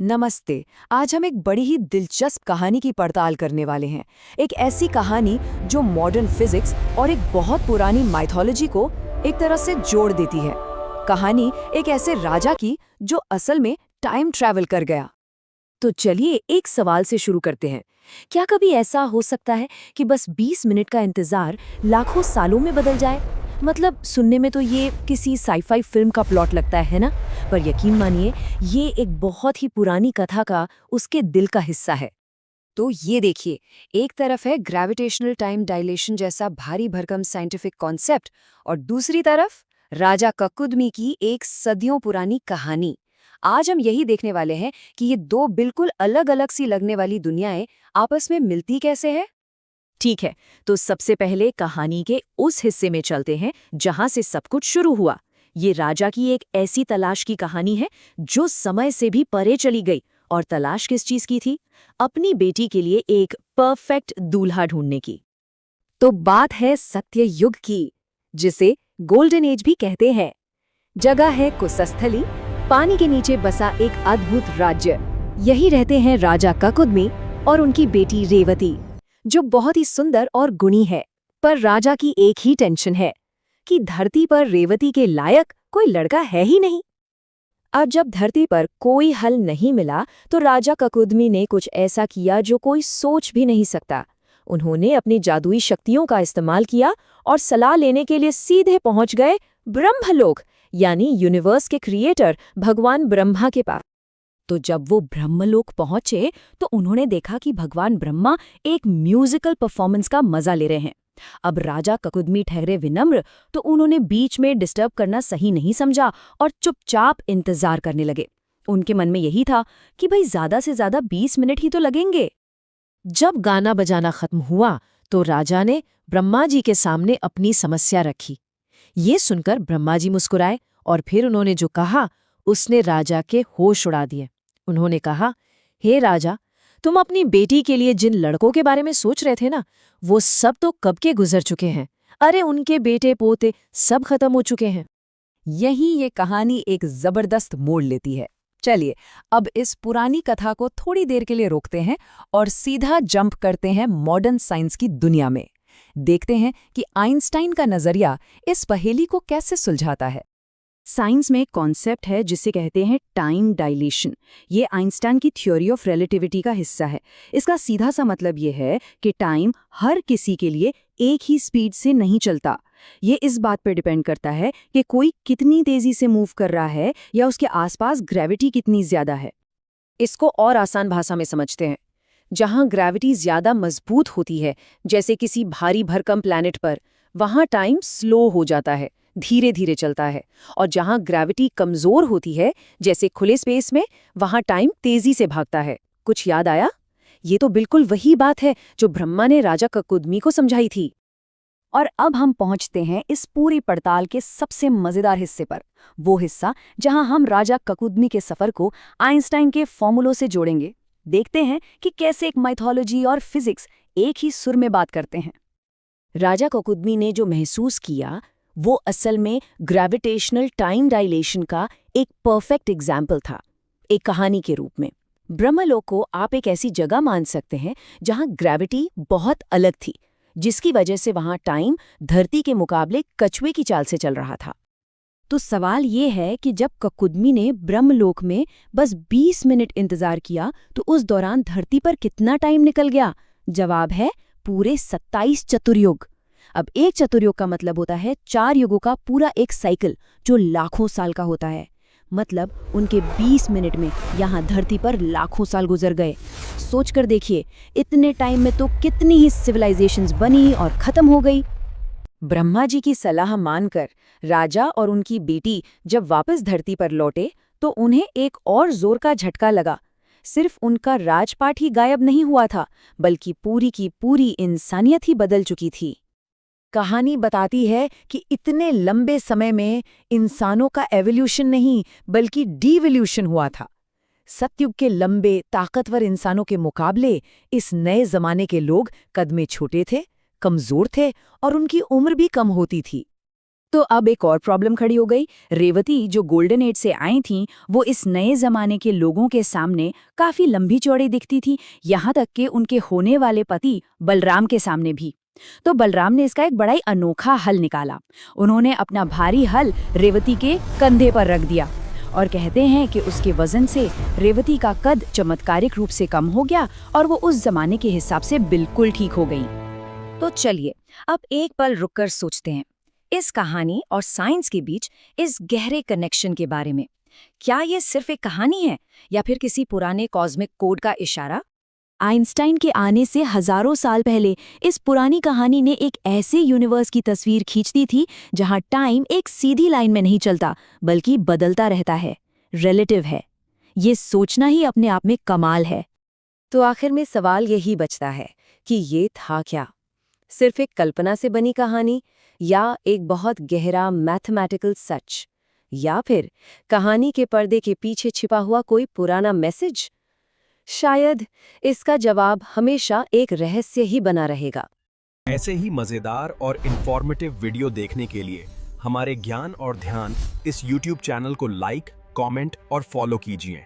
नमस्ते। आज हम एक बड़ी ही दिलचस्प कहानी की पड़ताल करने वाले हैं। एक ऐसी कहानी जो मॉडर्न फिजिक्स और एक बहुत पुरानी माइथोलॉजी को एक तरह से जोड़ देती है। कहानी एक ऐसे राजा की जो असल में टाइम ट्रैवल कर गया। तो चलिए एक सवाल से शुरू करते हैं। क्या कभी ऐसा हो सकता है कि बस 20 मिनट का इंतजार लाखों सालों में बदल जाए? मतलब सुनने में तो ये किसी साईफाई फिल्म का प्लॉट लगता है ना? पर यकीन मानिए, ये एक बहुत ही पुरानी कथा का उसके दिल का हिस्सा है। तो ये देखिए, एक तरफ है ग्रेविटेशनल टाइम डायलेशन जैसा भारी भरकम साइंटिफिक कॉन्सेप्ट और दूसरी तरफ राजा ककुदमी की एक सदियों पुरानी कहानी। आज हम यही देखने वाले हैं कि ये दो बिल्कुल अलग अलग सी लगने वाली दुनियाएं आपस में मिलती कैसे हैं। ठीक है, तो सबसे पहले कहानी के उस हिस्से में चलते हैं जहां से सब कुछ शुरू हुआ। ये राजा की एक ऐसी तलाश की कहानी है जो समय से भी परे चली गई। और तलाश किस चीज की थी? अपनी बेटी के लिए एक परफेक्ट दूल्हा ढूंढने की। तो बात है सत्य युग की, जिसे गोल्डन एज भी कहते हैं। जगह है कुशस्थली, पानी के नीचे बसा एक अद्भुत राज्य। यही रहते हैं राजा ककुदमी और उनकी बेटी रेवती, जो बहुत ही सुंदर और गुणी है। पर राजा की एक ही टेंशन है कि धरती पर रेवती के लायक कोई लड़का है ही नहीं। अब जब धरती पर कोई हल नहीं मिला तो राजा ककुदमी ने कुछ ऐसा किया जो कोई सोच भी नहीं सकता। उन्होंने अपनी जादुई शक्तियों का इस्तेमाल किया और सलाह लेने के लिए सीधे पहुंच गए ब्रह्मलोक, यानी यूनिवर्स के क्रिएटर भगवान ब्रह्मा के पास। तो जब वो ब्रह्मलोक पहुंचे तो उन्होंने देखा कि भगवान ब्रह्मा एक म्यूजिकल परफॉर्मेंस का मजा ले रहे हैं। अब राजा ककुदमी ठहरे विनम्र, तो उन्होंने बीच में डिस्टर्ब करना सही नहीं समझा और चुपचाप इंतजार करने लगे। उनके मन में यही था कि भाई ज्यादा से ज्यादा 20 मिनट ही तो लगेंगे। जब गाना बजाना खत्म हुआ तो राजा ने ब्रह्मा जी के सामने अपनी समस्या रखी। ये सुनकर ब्रह्मा जी मुस्कुराए और फिर उन्होंने जो कहा उसने राजा के होश उड़ा दिए। उन्होंने कहा, हे राजा, तुम अपनी बेटी के लिए जिन लड़कों के बारे में सोच रहे थे ना, वो सब तो कब के गुजर चुके हैं। अरे उनके बेटे पोते सब खत्म हो चुके हैं। यही ये कहानी एक जबरदस्त मोड़ लेती है। चलिए अब इस पुरानी कथा को थोड़ी देर के लिए रोकते हैं और सीधा जंप करते हैं मॉडर्न साइंस की दुनिया में। देखते हैं कि आइंस्टाइन का नजरिया इस पहेली को कैसे सुलझाता है। साइंस में एक कॉन्सेप्ट है जिसे कहते हैं टाइम डायलेशन। ये आइंस्टाइन की थ्योरी ऑफ रिलेटिविटी का हिस्सा है। इसका सीधा सा मतलब ये है कि टाइम हर किसी के लिए एक ही स्पीड से नहीं चलता। ये इस बात पर डिपेंड करता है कि कोई कितनी तेजी से मूव कर रहा है या उसके आसपास ग्रेविटी कितनी ज्यादा है। इसको और आसान भाषा में समझते हैं। जहां ग्रेविटी ज्यादा मजबूत होती है, जैसे किसी भारी भरकम प्लैनेट पर, वहां टाइम स्लो हो जाता है, धीरे धीरे चलता है। और जहां ग्रेविटी कमजोर होती है, जैसे खुले स्पेस में, वहां टाइम तेजी से भागता है। कुछ याद आया? ये तो बिल्कुल वही बात है जो ब्रह्मा ने राजा ककुदमी को समझाई थी। और अब हम पहुंचते हैं इस पूरी पड़ताल के सबसे मजेदार हिस्से पर। वो हिस्सा जहां हम राजा ककुदमी के सफर को आइंस्टाइन के फॉर्मूलों से जोड़ेंगे। देखते हैं कि कैसे एक माइथोलॉजी और फिजिक्स एक ही सुर में बात करते हैं। राजा ककुदमी ने जो महसूस किया वो असल में ग्रेविटेशनल टाइम डायलेशन का एक परफेक्ट एग्जाम्पल था, एक कहानी के रूप में। ब्रह्मलोक को आप एक ऐसी जगह मान सकते हैं जहां ग्रेविटी बहुत अलग थी, जिसकी वजह से वहां टाइम धरती के मुकाबले कछुए की चाल से चल रहा था। तो सवाल ये है कि जब ककुदमी ने ब्रह्मलोक में बस 20 मिनट इंतजार किया तो उस दौरान धरती पर कितना टाइम निकल गया? जवाब है पूरे 27 चतुर्युग। अब एक चतुर्युग का मतलब होता है 4 युगों का पूरा एक साइकिल, जो लाखों साल का होता है। मतलब उनके 20 मिनट में यहाँ धरती पर लाखों साल गुजर गए। सोच कर देखिए, इतने टाइम में तो कितनी ही सिविलाइजेशंस बनी और खत्म हो गई। ब्रह्मा जी की सलाह मानकर राजा और उनकी बेटी जब वापस धरती पर लौटे तो उन्हें एक और जोर का झटका लगा। सिर्फ उनका राजपाट ही गायब नहीं हुआ था, बल्कि पूरी की पूरी इंसानियत ही बदल चुकी थी। कहानी बताती है कि इतने लंबे समय में इंसानों का एवोल्यूशन नहीं बल्कि डीवोल्यूशन हुआ था। सतयुग के लंबे ताकतवर इंसानों के मुकाबले इस नए जमाने के लोग कद में छोटे थे, कमजोर थे और उनकी उम्र भी कम होती थी। तो अब एक और प्रॉब्लम खड़ी हो गई। रेवती जो गोल्डन एज से आई थीं, वो इस नए जमाने के लोगों के सामने काफी लंबी चौड़ी दिखती थी, यहाँ तक कि उनके होने वाले पति बलराम के सामने भी। तो बलराम ने इसका एक बड़ा ही अनोखा हल निकाला। उन्होंने अपना भारी हल रेवती के कंधे पर रख दिया और कहते हैं कि उसके वजन से रेवती का कद चमत्कारिक रूप से कम हो गया और वो उस जमाने के हिसाब से बिल्कुल ठीक हो गई। तो चलिए अब एक पल रुककर सोचते हैं इस कहानी और साइंस के बीच इस गहरे कनेक्शन के बारे में। क्या ये सिर्फ एक कहानी है या फिर किसी पुराने कॉस्मिक कोड का इशारा? आइंस्टाइन के आने से हजारों साल पहले इस पुरानी कहानी ने एक ऐसे यूनिवर्स की तस्वीर खींच दी थी जहां टाइम एक सीधी लाइन में नहीं चलता बल्कि बदलता रहता है, रिलेटिव है। ये सोचना ही अपने आप में कमाल है। तो आखिर में सवाल यही बचता है कि ये था क्या? सिर्फ एक कल्पना से बनी कहानी या एक बहुत गहरा मैथमेटिकल सच, या फिर कहानी के पर्दे के पीछे छिपा हुआ कोई पुराना मैसेज? शायद इसका जवाब हमेशा एक रहस्य ही बना रहेगा। ऐसे ही मजेदार और इंफॉर्मेटिव वीडियो देखने के लिए हमारे ज्ञान और ध्यान इस YouTube चैनल को लाइक, कमेंट और फॉलो कीजिए।